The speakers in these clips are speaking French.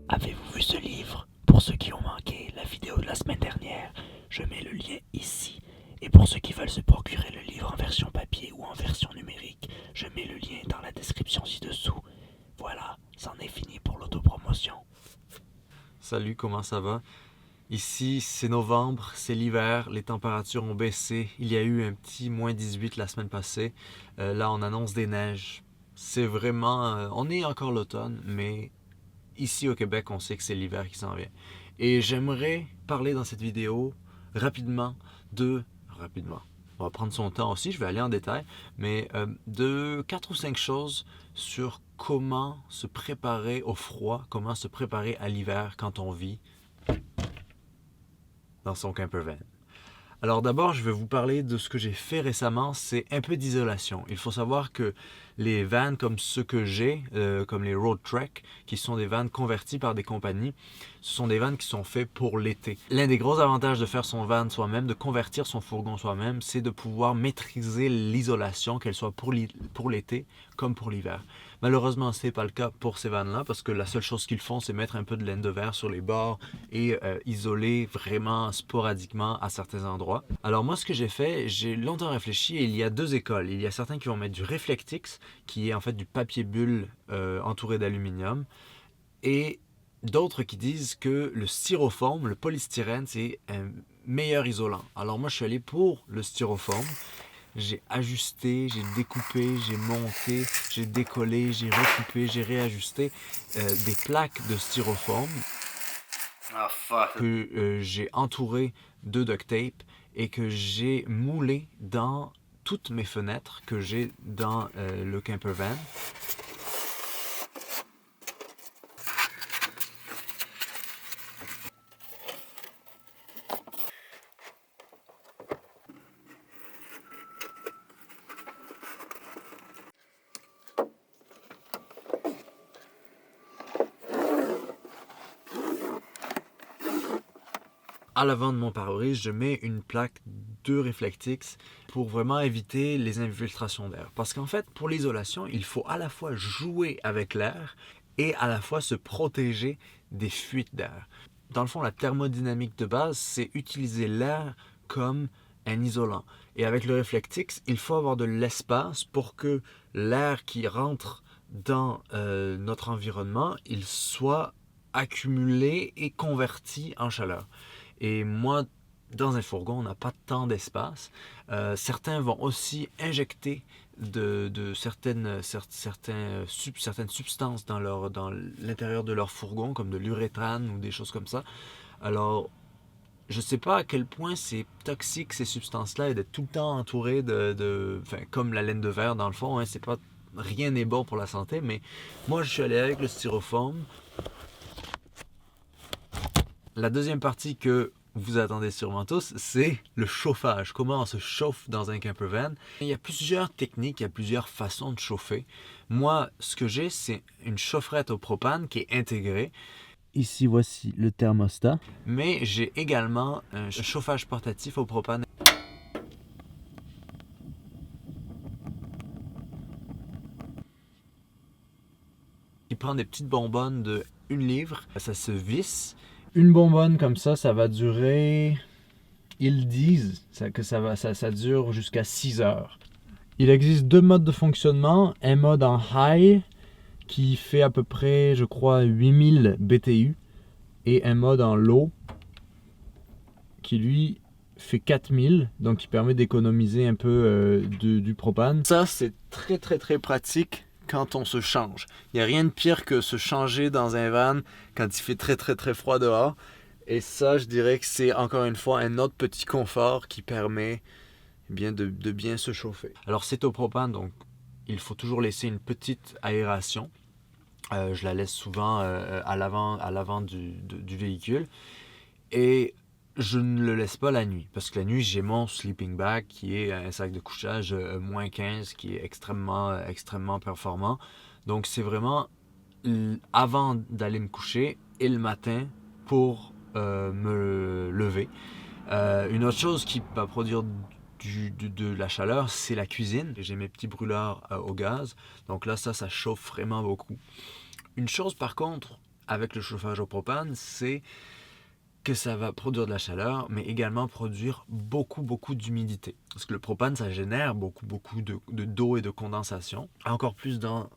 Avez-vous vu ce livre? Pour ceux qui ont manqué la vidéo de la semaine dernière, je mets le lien ici. Et pour ceux qui veulent se procurer le livre en version papier ou en version numérique, je mets le lien dans la description ci-dessous. Voilà, c'en est fini pour l'autopromotion. Salut, comment ça va? Ici, c'est novembre, c'est l'hiver, les températures ont baissé. Il y a eu un petit -18 la semaine passée. Là, on annonce des neiges. C'est vraiment... on est encore l'automne, mais ici au Québec, on sait que c'est l'hiver qui s'en vient. Et j'aimerais parler dans cette vidéo rapidement de... Rapidement. On va prendre son temps aussi, je vais aller en détail, mais de 4 ou 5 choses sur comment se préparer au froid, comment se préparer à l'hiver quand on vit dans son campervan. Alors d'abord, je vais vous parler de ce que j'ai fait récemment, c'est un peu d'isolation. Il faut savoir que les vans comme ceux que j'ai, comme les Road Trek, qui sont des vans convertis par des compagnies, ce sont des vans qui sont faits pour l'été. L'un des gros avantages de faire son van soi-même, de convertir son fourgon soi-même, c'est de pouvoir maîtriser l'isolation, qu'elle soit pour l'été comme pour l'hiver. Malheureusement, ce n'est pas le cas pour ces vannes-là, parce que la seule chose qu'ils font, c'est mettre un peu de laine de verre sur les bords et isoler vraiment sporadiquement à certains endroits. Alors moi, ce que j'ai fait, j'ai longtemps réfléchi et il y a deux écoles. Il y a certains qui vont mettre du Reflectix, qui est en fait du papier bulle entouré d'aluminium, et d'autres qui disent que le styrofoam, le polystyrène, c'est un meilleur isolant. Alors moi, je suis allé pour le styrofoam. J'ai ajusté, j'ai découpé, j'ai monté, j'ai décollé, j'ai recoupé, j'ai réajusté des plaques de styrofoam que j'ai entouré de duct tape et que j'ai moulé dans toutes mes fenêtres que j'ai dans le campervan. À l'avant de mon pare-brise, je mets une plaque de Reflectix pour vraiment éviter les infiltrations d'air. Parce qu'en fait, pour l'isolation, il faut à la fois jouer avec l'air et à la fois se protéger des fuites d'air. Dans le fond, la thermodynamique de base, c'est utiliser l'air comme un isolant. Et avec le Reflectix, il faut avoir de l'espace pour que l'air qui rentre dans notre environnement, il soit accumulé et converti en chaleur. Et moi, dans un fourgon, on n'a pas tant d'espace. Certains vont aussi injecter certaines substances dans l'intérieur de leur fourgon, comme de l'urétrane ou des choses comme ça. Alors, je ne sais pas à quel point c'est toxique ces substances-là et d'être tout le temps entouré comme la laine de verre dans le fond. Hein, c'est pas, rien n'est bon pour la santé, mais moi je suis allé avec le styrofoam. La deuxième partie que vous attendez sûrement tous, c'est le chauffage. Comment on se chauffe dans un campervan. Il y a plusieurs techniques, il y a plusieurs façons de chauffer. Moi, ce que j'ai, c'est une chaufferette au propane qui est intégrée. Ici, voici le thermostat. Mais j'ai également un chauffage portatif au propane qui prend des petites bonbonnes de 1 livre. Ça se visse. Une bonbonne comme ça va durer... Ils disent que ça dure jusqu'à 6 heures. Il existe deux modes de fonctionnement. Un mode en high qui fait à peu près, je crois, 8000 BTU. Et un mode en low qui, lui, fait 4000. Donc, qui permet d'économiser un peu du propane. Ça, c'est très, très, très pratique quand on se change. Il n'y a rien de pire que se changer dans un van quand il fait très, très, très froid dehors. Et ça, je dirais que c'est encore une fois un autre petit confort qui permet de bien se chauffer. Alors c'est au propane, donc il faut toujours laisser une petite aération. Je la laisse souvent à l'avant du véhicule. Et je ne le laisse pas la nuit, parce que la nuit, j'ai mon sleeping bag qui est un sac de couchage -15 qui est extrêmement performant. Donc c'est vraiment avant d'aller me coucher et le matin pour me lever. Une autre chose qui va produire de la chaleur, c'est la cuisine. J'ai mes petits brûleurs au gaz, donc là ça chauffe vraiment beaucoup. Une chose par contre avec le chauffage au propane, c'est que ça va produire de la chaleur, mais également produire beaucoup d'humidité. Parce que le propane, ça génère beaucoup d'eau et de condensation, encore plus dans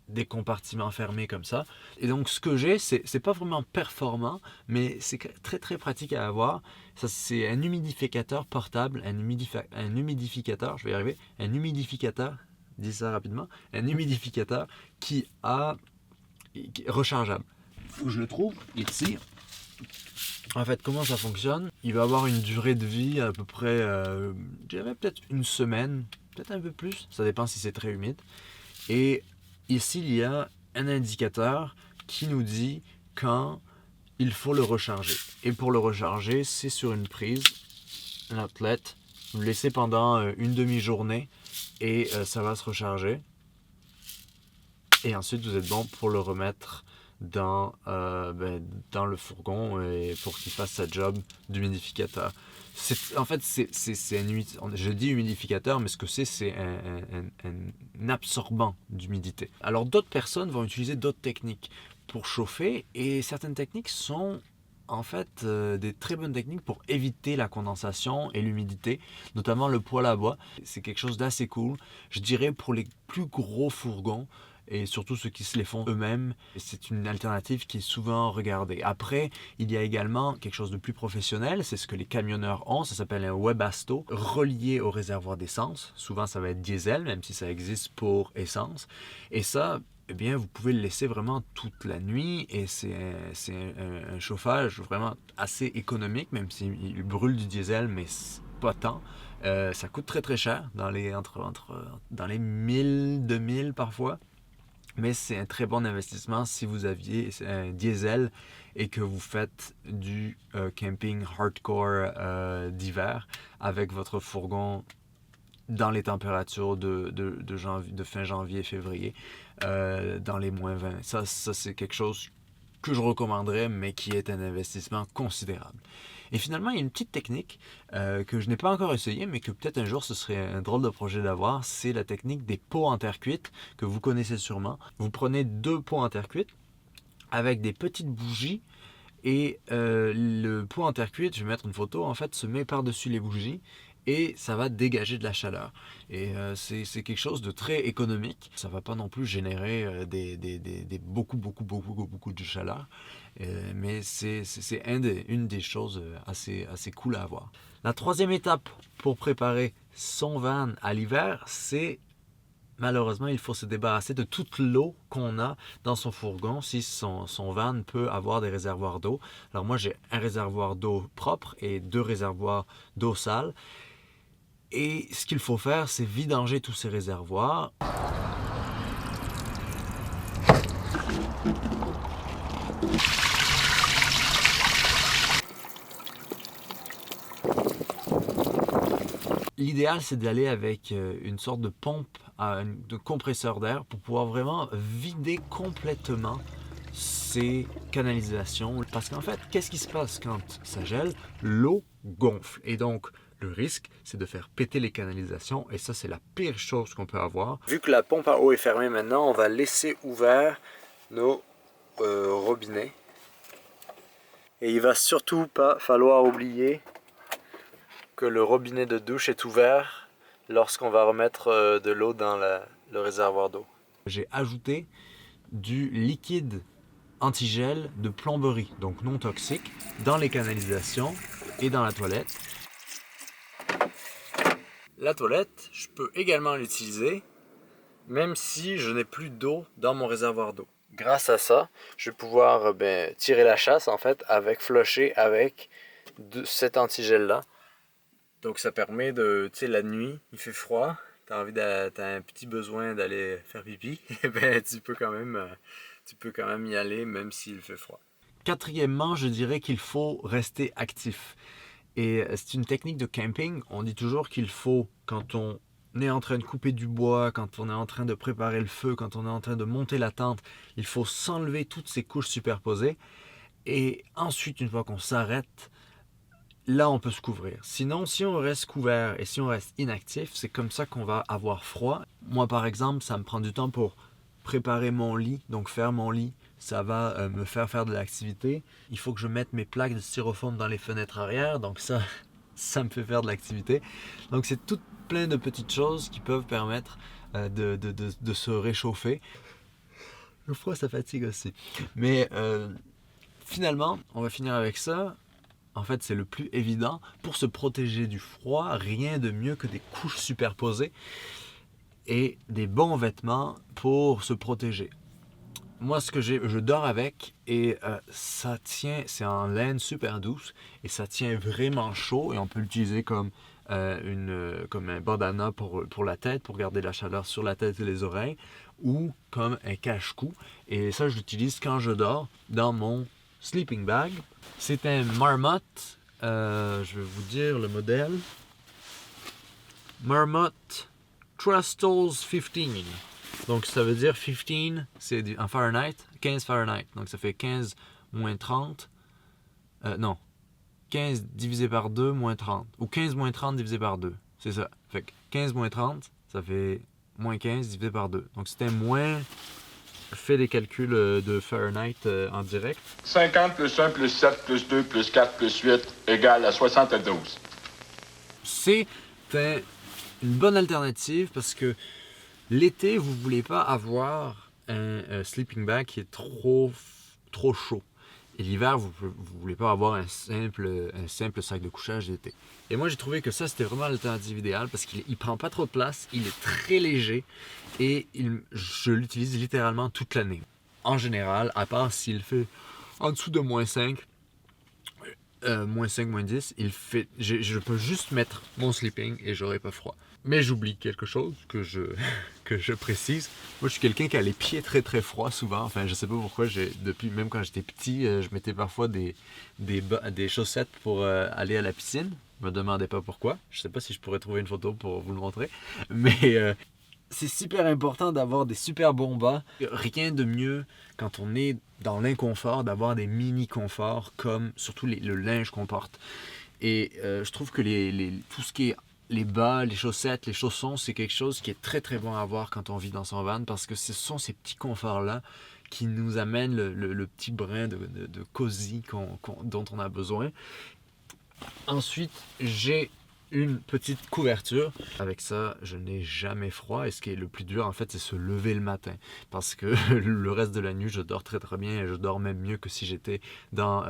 des compartiments fermés comme ça. Et donc ce que j'ai, c'est pas vraiment performant, mais c'est très pratique à avoir. Ça, c'est un humidificateur portable, un humidificateur, je vais y arriver, un humidificateur, dis ça rapidement, un humidificateur qui est rechargeable. Faut que je le trouve, ici. En fait, comment ça fonctionne? Il va avoir une durée de vie à peu près, je dirais peut-être une semaine, peut-être un peu plus, ça dépend si c'est très humide. Et ici, il y a un indicateur qui nous dit quand il faut le recharger. Et pour le recharger, c'est sur une prise, un outlet. Vous le laissez pendant une demi-journée et ça va se recharger. Et ensuite, vous êtes bon pour le remettre dans le fourgon et pour qu'il fasse sa job d'humidificateur. En fait, je dis humidificateur, mais ce que c'est un absorbant d'humidité. Alors, d'autres personnes vont utiliser d'autres techniques pour chauffer et certaines techniques sont en fait des très bonnes techniques pour éviter la condensation et l'humidité, notamment le poêle à bois. C'est quelque chose d'assez cool. Je dirais pour les plus gros fourgons, et surtout ceux qui se les font eux-mêmes, c'est une alternative qui est souvent regardée. Après, il y a également quelque chose de plus professionnel, c'est ce que les camionneurs ont, ça s'appelle un Webasto, relié au réservoir d'essence. Souvent, ça va être diesel, même si ça existe pour essence. Et ça, eh bien, vous pouvez le laisser vraiment toute la nuit et c'est un chauffage vraiment assez économique, même s'il brûle du diesel, mais pas tant. Ça coûte très cher, dans les 1000, 2000 parfois. Mais c'est un très bon investissement si vous aviez un diesel et que vous faites du camping hardcore d'hiver avec votre fourgon dans les températures de fin janvier, février, dans les moins 20. Ça c'est quelque chose que je recommanderais, mais qui est un investissement considérable. Et finalement, il y a une petite technique que je n'ai pas encore essayé, mais que peut-être un jour ce serait un drôle de projet d'avoir. C'est la technique des pots en terre cuite, que vous connaissez sûrement. Vous prenez 2 pots en terre cuite avec des petites bougies et le pot en terre cuite, je vais mettre une photo, en fait, se met par-dessus les bougies et ça va dégager de la chaleur. Et c'est quelque chose de très économique. Ça ne va pas non plus générer beaucoup de chaleur. Mais c'est une des choses assez cool à avoir. La troisième étape pour préparer son van à l'hiver, c'est malheureusement, il faut se débarrasser de toute l'eau qu'on a dans son fourgon si son van peut avoir des réservoirs d'eau. Alors moi, j'ai un réservoir d'eau propre et 2 réservoirs d'eau sale. Et ce qu'il faut faire, c'est vidanger tous ces réservoirs. L'idéal, c'est d'aller avec une sorte de pompe, de compresseur d'air pour pouvoir vraiment vider complètement ces canalisations. Parce qu'en fait, qu'est-ce qui se passe quand ça gèle? L'eau gonfle. Et donc, le risque, c'est de faire péter les canalisations. Et ça, c'est la pire chose qu'on peut avoir. Vu que la pompe à eau est fermée maintenant, on va laisser ouvert nos robinets. Et il va surtout pas falloir oublier que le robinet de douche est ouvert lorsqu'on va remettre de l'eau dans le réservoir d'eau. J'ai ajouté du liquide antigel de plomberie, donc non toxique, dans les canalisations et dans la toilette. La toilette, je peux également l'utiliser même si je n'ai plus d'eau dans mon réservoir d'eau. Grâce à ça, je vais pouvoir tirer la chasse en fait, flusher avec cet antigel-là. Donc ça permet de, tu sais, la nuit, il fait froid, t'as un petit besoin d'aller faire pipi, et tu peux quand même y aller même s'il fait froid. Quatrièmement, je dirais qu'il faut rester actif. Et c'est une technique de camping. On dit toujours qu'il faut, quand on est en train de couper du bois, quand on est en train de préparer le feu, quand on est en train de monter la tente, il faut s'enlever toutes ces couches superposées. Et ensuite, une fois qu'on s'arrête, là, on peut se couvrir. Sinon, si on reste couvert et si on reste inactif, c'est comme ça qu'on va avoir froid. Moi, par exemple, ça me prend du temps pour préparer mon lit, donc faire mon lit, ça va me faire de l'activité. Il faut que je mette mes plaques de styrofoam dans les fenêtres arrière, donc ça me fait faire de l'activité. Donc c'est tout plein de petites choses qui peuvent permettre de se réchauffer. Le froid, ça fatigue aussi. Mais finalement, on va finir avec ça. En fait, c'est le plus évident. Pour se protéger du froid, rien de mieux que des couches superposées et des bons vêtements pour se protéger. Moi, ce que je dors avec et ça tient, c'est en laine super douce et ça tient vraiment chaud et on peut l'utiliser comme un bandana pour la tête, pour garder la chaleur sur la tête et les oreilles, ou comme un cache-cou. Et ça, je l'utilise quand je dors dans mon sleeping bag. C'est un Marmot, je vais vous dire le modèle. Marmot Trustles 15. Donc ça veut dire 15, c'est en Fahrenheit, 15 Fahrenheit. Donc ça fait 15 moins 30. Non, 15 divisé par 2 moins 30. Ou 15 moins 30 divisé par 2. C'est ça. Fait que 15 moins 30, ça fait moins 15 divisé par 2. Donc c'était moins... Fais des calculs de Fahrenheit en direct. 50 plus 1 plus 7 plus 2 plus 4 plus 8 égale à 72. C'est une bonne alternative parce que l'été, vous ne voulez pas avoir un sleeping bag qui est trop chaud. Et l'hiver, vous ne voulez pas avoir un simple sac de couchage d'été. Et moi, j'ai trouvé que ça, c'était vraiment l'alternative idéale parce qu'il ne prend pas trop de place, il est très léger et je l'utilise littéralement toute l'année. En général, à part s'il fait en dessous de moins 5, moins 5, moins 10, je peux juste mettre mon sleeping et j'aurai pas froid. Mais j'oublie quelque chose que je précise. Moi, je suis quelqu'un qui a les pieds très très froids souvent. Enfin, je sais pas pourquoi. Depuis même quand j'étais petit, je mettais parfois des chaussettes pour aller à la piscine. Me demandez pas pourquoi. Je sais pas si je pourrais trouver une photo pour vous le montrer. Mais c'est super important d'avoir des super bons bas. Rien de mieux quand on est dans l'inconfort d'avoir des mini-conforts comme surtout le linge qu'on porte. Et je trouve que tout ce qui est les bas, les chaussettes, les chaussons, c'est quelque chose qui est très très bon à avoir quand on vit dans son van parce que ce sont ces petits conforts-là qui nous amènent le petit brin de cosy dont on a besoin. Ensuite, j'ai une petite couverture. Avec ça, je n'ai jamais froid et ce qui est le plus dur en fait, c'est se lever le matin parce que le reste de la nuit, je dors très très bien et je dors même mieux que si j'étais dans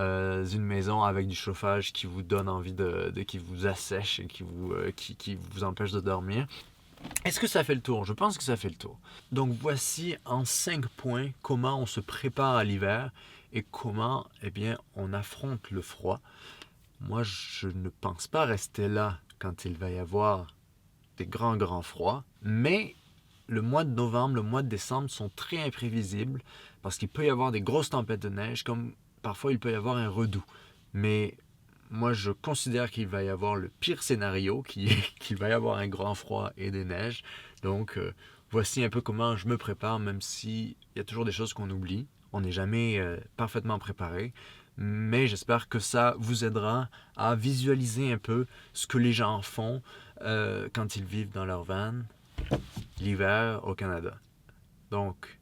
une maison avec du chauffage qui vous donne envie qui vous assèche et qui vous empêche de dormir. Est-ce que ça fait le tour? Je pense que ça fait le tour. Donc voici en 5 points comment on se prépare à l'hiver et comment on affronte le froid. Moi, je ne pense pas rester là quand il va y avoir des grands froids, mais le mois de novembre, le mois de décembre sont très imprévisibles parce qu'il peut y avoir des grosses tempêtes de neige, comme parfois il peut y avoir un redoux. Mais moi, je considère qu'il va y avoir le pire scénario, qu'il va y avoir un grand froid et des neiges. Donc, voici un peu comment je me prépare, même s'il y a toujours des choses qu'on oublie. On n'est jamais parfaitement préparé. Mais j'espère que ça vous aidera à visualiser un peu ce que les gens font quand ils vivent dans leur van l'hiver au Canada. Donc,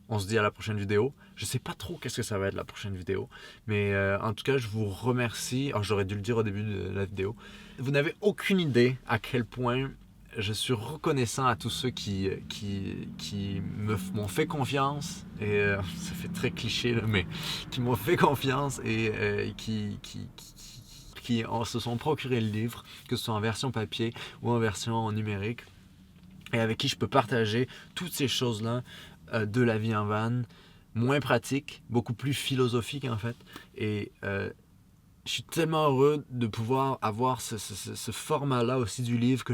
on se dit à la prochaine vidéo. Je sais pas trop qu'est-ce que ça va être la prochaine vidéo, mais en tout cas, je vous remercie. Alors, j'aurais dû le dire au début de la vidéo. Vous n'avez aucune idée à quel point je suis reconnaissant à tous ceux qui m'ont fait confiance, et ça fait très cliché là, mais qui m'ont fait confiance et qui se sont procuré le livre, que ce soit en version papier ou en version numérique, et avec qui je peux partager toutes ces choses-là de la vie en van, moins pratique, beaucoup plus philosophique en fait, et je suis tellement heureux de pouvoir avoir ce format-là aussi du livre que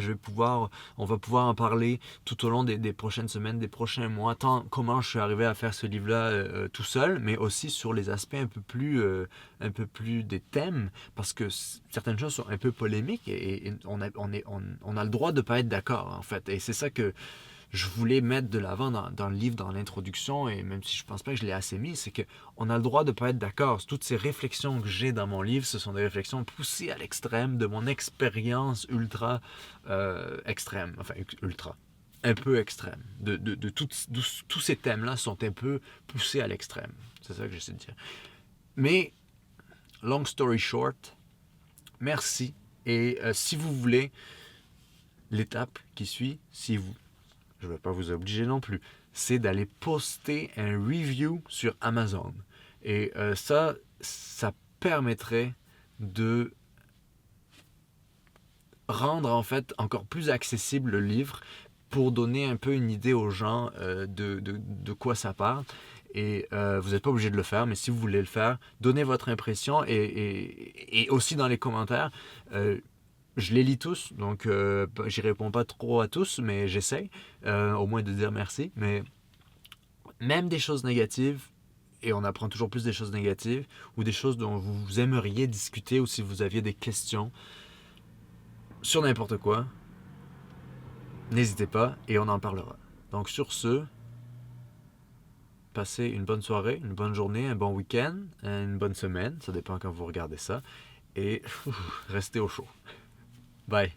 on va pouvoir en parler tout au long des prochaines semaines, des prochains mois, tant comment je suis arrivé à faire ce livre-là tout seul, mais aussi sur les aspects un peu plus des thèmes, parce que certaines choses sont un peu polémiques et on a le droit de ne pas être d'accord en fait, et c'est ça que je voulais mettre de l'avant dans le livre, dans l'introduction, et même si je pense pas que je l'ai assez mis, c'est qu'on a le droit de ne pas être d'accord. Toutes ces réflexions que j'ai dans mon livre, ce sont des réflexions poussées à l'extrême de mon expérience ultra extrême. Enfin, ultra. un peu extrême. Tous ces thèmes-là sont un peu poussés à l'extrême. C'est ça que j'essaie de dire. Mais, long story short, merci. Et si vous voulez, l'étape qui suit, je ne vais pas vous obliger non plus, c'est d'aller poster un review sur Amazon. Et ça permettrait de rendre en fait encore plus accessible le livre pour donner un peu une idée aux gens de quoi ça parle. Et vous n'êtes pas obligé de le faire, mais si vous voulez le faire, donnez votre impression et aussi dans les commentaires. Je les lis tous, donc j'y réponds pas trop à tous, mais j'essaie au moins de dire merci. Mais même des choses négatives, et on apprend toujours plus des choses négatives, ou des choses dont vous aimeriez discuter, ou si vous aviez des questions sur n'importe quoi, n'hésitez pas et on en parlera. Donc sur ce, passez une bonne soirée, une bonne journée, un bon week-end, une bonne semaine, ça dépend quand vous regardez ça, et restez au chaud. Bye.